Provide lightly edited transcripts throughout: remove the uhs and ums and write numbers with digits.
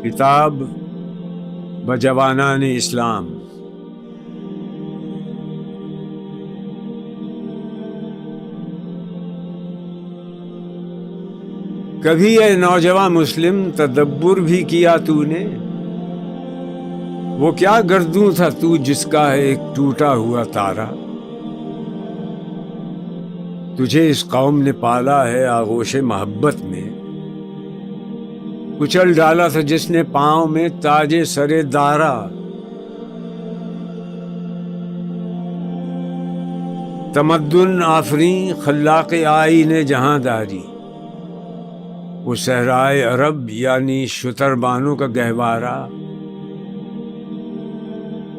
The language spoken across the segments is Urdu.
کتاب بجوانان اسلام۔ کبھی اے نوجوان مسلم تدبر بھی کیا تو نے؟ وہ کیا گردوں تھا تو جس کا ہے ایک ٹوٹا ہوا تارا۔ تجھے اس قوم نے پالا ہے آغوش محبت میں، کچل ڈالا تھا جس نے پاؤں میں تاج سر دارا۔ تمدن آفریں خلاق آئین جہاں داری، وہ صحرائے عرب یعنی شتربانوں کا گہوارہ۔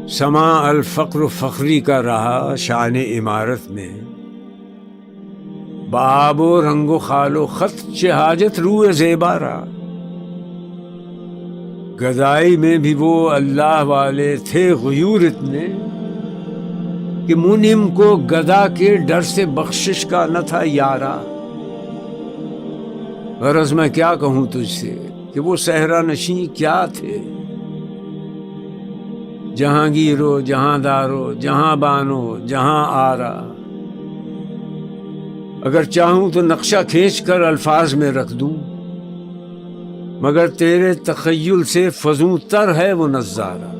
سما الفقر فخری کا رہا شان عمارت میں، باب و رنگ و خال و خط چہ حاجت روح زیبارا۔ گدائی میں بھی وہ اللہ والے تھے غیور اتنے، کہ منعم کو گدا کے ڈر سے بخشش کا نہ تھا یارا۔ غرض میں کیا کہوں تجھ سے کہ وہ صحرا نشیں کیا تھے، جہانگیرو جہاں دارو جہاں بانو جہاں آرا۔ اگر چاہوں تو نقشہ کھینچ کر الفاظ میں رکھ دوں، مگر تیرے تخیل سے فزوں تر ہے وہ نظارہ۔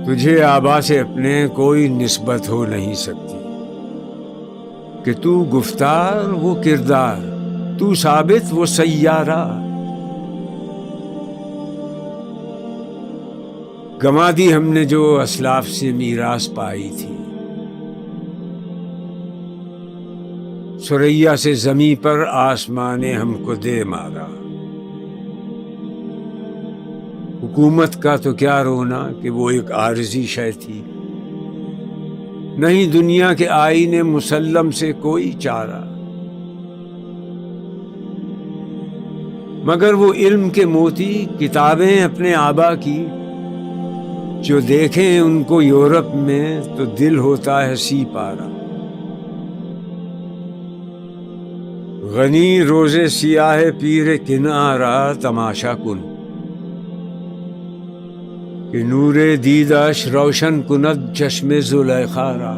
تجھے آبا سے اپنے کوئی نسبت ہو نہیں سکتی، کہ تو گفتار وہ کردار، تو ثابت وہ سیارہ۔ گما دی ہم نے جو اسلاف سے میراث پائی تھی، ثریا سے زمیں پر آسمان نے ہم کو دے مارا۔ حکومت کا تو کیا رونا کہ وہ ایک عارضی شے تھی، نہیں دنیا کے آئین مسلم سے کوئی چارہ۔ مگر وہ علم کے موتی کتابیں اپنے آبا کی، جو دیکھیں ان کو یورپ میں تو دل ہوتا ہے سی پارا۔ غنی روزے سیاہ پیر کنارا تماشا کن، کہ نور دیدش روشن کند چشم زلیخا را۔